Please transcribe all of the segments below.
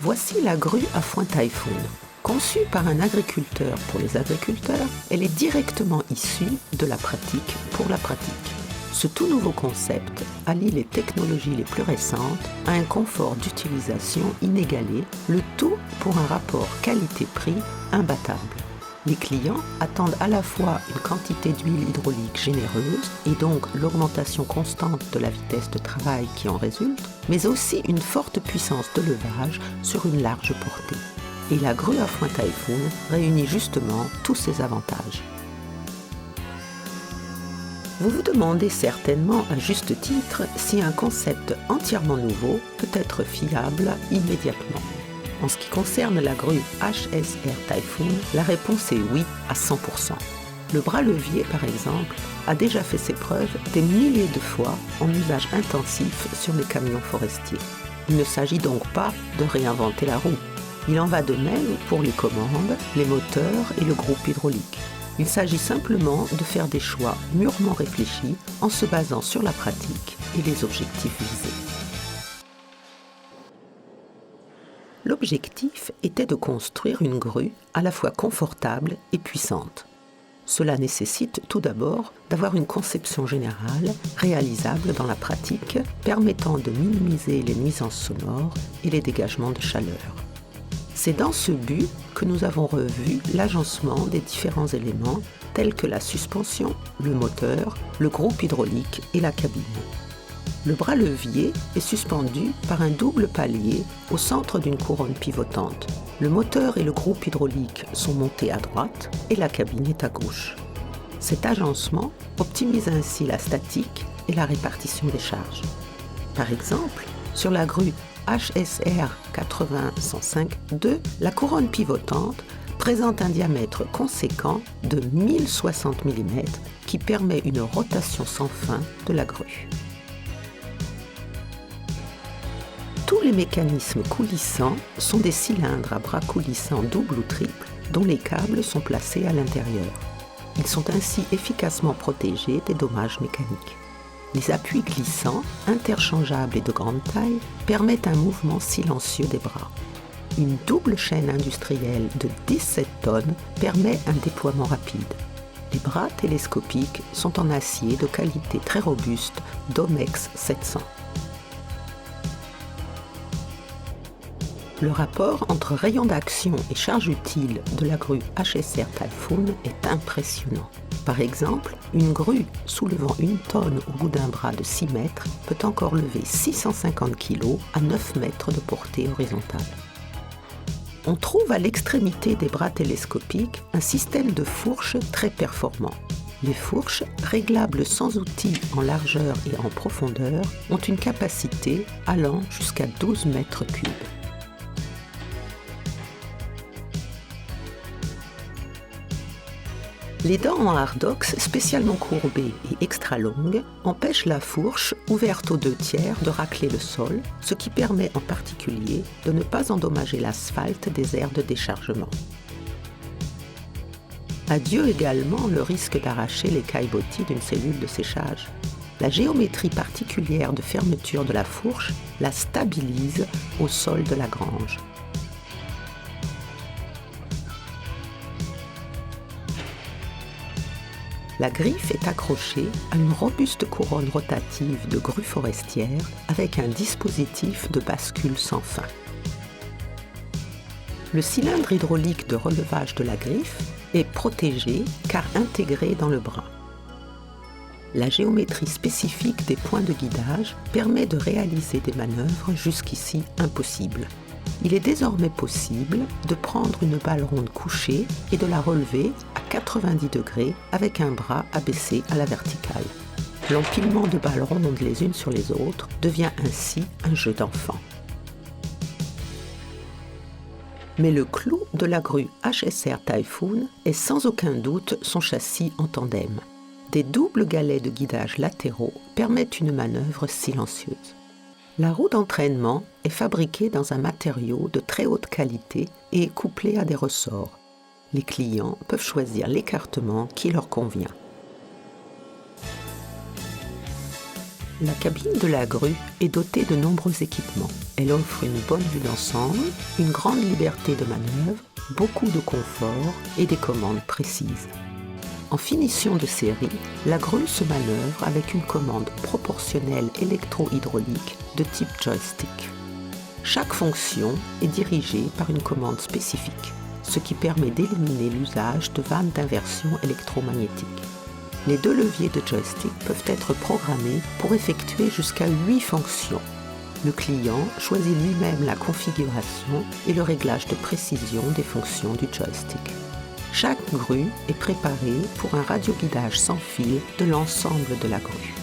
Voici la grue à foin Typhoon. Conçue par un agriculteur pour les agriculteurs, elle est directement issue de la pratique pour la pratique. Ce tout nouveau concept allie les technologies les plus récentes à un confort d'utilisation inégalé, le tout pour un rapport qualité-prix imbattable. Les clients attendent à la fois une quantité d'huile hydraulique généreuse et donc l'augmentation constante de la vitesse de travail qui en résulte, mais aussi une forte puissance de levage sur une large portée. Et la grue à foin Typhoon réunit justement tous ces avantages. Vous vous demandez certainement à juste titre si un concept entièrement nouveau peut être fiable immédiatement. En ce qui concerne la grue HSR Typhoon, la réponse est oui à 100%. Le bras levier, par exemple, a déjà fait ses preuves des milliers de fois en usage intensif sur les camions forestiers. Il ne s'agit donc pas de réinventer la roue. Il en va de même pour les commandes, les moteurs et le groupe hydraulique. Il s'agit simplement de faire des choix mûrement réfléchis en se basant sur la pratique et les objectifs visés. L'objectif était de construire une grue à la fois confortable et puissante. Cela nécessite tout d'abord d'avoir une conception générale, réalisable dans la pratique, permettant de minimiser les nuisances sonores et les dégagements de chaleur. C'est dans ce but que nous avons revu l'agencement des différents éléments tels que la suspension, le moteur, le groupe hydraulique et la cabine. Le bras levier est suspendu par un double palier au centre d'une couronne pivotante. Le moteur et le groupe hydraulique sont montés à droite et la cabine est à gauche. Cet agencement optimise ainsi la statique et la répartition des charges. Par exemple, sur la grue HSR 80-105-2, la couronne pivotante présente un diamètre conséquent de 1060 mm qui permet une rotation sans fin de la grue. Tous les mécanismes coulissants sont des cylindres à bras coulissants double ou triple dont les câbles sont placés à l'intérieur. Ils sont ainsi efficacement protégés des dommages mécaniques. Les appuis glissants, interchangeables et de grande taille, permettent un mouvement silencieux des bras. Une double chaîne industrielle de 17 tonnes permet un déploiement rapide. Les bras télescopiques sont en acier de qualité très robuste Domex 700. Le rapport entre rayon d'action et charge utile de la grue HSR Typhoon est impressionnant. Par exemple, une grue soulevant 1 tonne au bout d'un bras de 6 mètres peut encore lever 650 kg à 9 mètres de portée horizontale. On trouve à l'extrémité des bras télescopiques un système de fourches très performant. Les fourches, réglables sans outil en largeur et en profondeur, ont une capacité allant jusqu'à 12 mètres cubes. Les dents en hardox spécialement courbées et extra longues empêchent la fourche, ouverte aux 2/3, de racler le sol, ce qui permet en particulier de ne pas endommager l'asphalte des aires de déchargement. Adieu également le risque d'arracher les caillebotis d'une cellule de séchage. La géométrie particulière de fermeture de la fourche la stabilise au sol de la grange. La griffe est accrochée à une robuste couronne rotative de grue forestière avec un dispositif de bascule sans fin. Le cylindre hydraulique de relevage de la griffe est protégé car intégré dans le bras. La géométrie spécifique des points de guidage permet de réaliser des manœuvres jusqu'ici impossibles. Il est désormais possible de prendre une balle ronde couchée et de la relever à 90 degrés avec un bras abaissé à la verticale. L'empilement de balles rondes les unes sur les autres devient ainsi un jeu d'enfant. Mais le clou de la grue HSR Typhoon est sans aucun doute son châssis en tandem. Des doubles galets de guidage latéraux permettent une manœuvre silencieuse. La roue d'entraînement est fabriquée dans un matériau de très haute qualité et est couplée à des ressorts. Les clients peuvent choisir l'écartement qui leur convient. La cabine de la grue est dotée de nombreux équipements. Elle offre une bonne vue d'ensemble, une grande liberté de manœuvre, beaucoup de confort et des commandes précises. En finition de série, la grue se manœuvre avec une commande proportionnelle électro-hydraulique de type joystick. Chaque fonction est dirigée par une commande spécifique, ce qui permet d'éliminer l'usage de vannes d'inversion électromagnétique. Les 2 leviers de joystick peuvent être programmés pour effectuer jusqu'à 8 fonctions. Le client choisit lui-même la configuration et le réglage de précision des fonctions du joystick. Chaque grue est préparée pour un radioguidage sans fil de l'ensemble de la grue.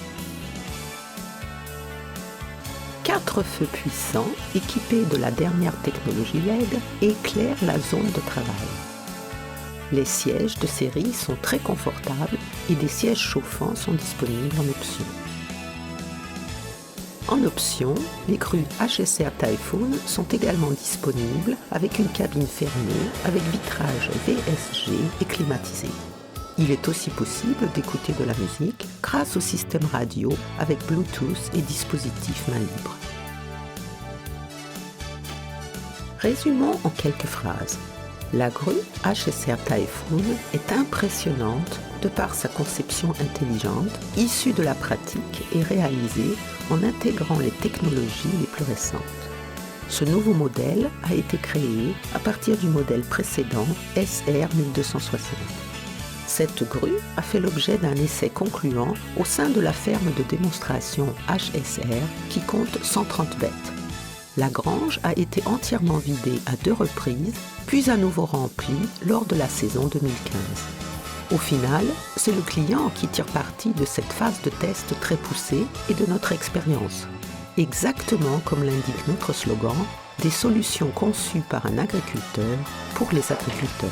4 feux puissants équipés de la dernière technologie LED éclairent la zone de travail. Les sièges de série sont très confortables et des sièges chauffants sont disponibles en option. En option, les grues HSR Typhoon sont également disponibles avec une cabine fermée avec vitrage VSG et climatisé. Il est aussi possible d'écouter de la musique grâce au système radio avec Bluetooth et dispositif main libre. Résumons en quelques phrases. La grue HSR Typhoon est impressionnante de par sa conception intelligente, issue de la pratique et réalisée en intégrant les technologies les plus récentes. Ce nouveau modèle a été créé à partir du modèle précédent SR 1260. Cette grue a fait l'objet d'un essai concluant au sein de la ferme de démonstration HSR qui compte 130 bêtes. La grange a été entièrement vidée à 2 reprises, puis à nouveau remplie lors de la saison 2015. Au final, c'est le client qui tire parti de cette phase de test très poussée et de notre expérience. Exactement comme l'indique notre slogan, des solutions conçues par un agriculteur pour les agriculteurs.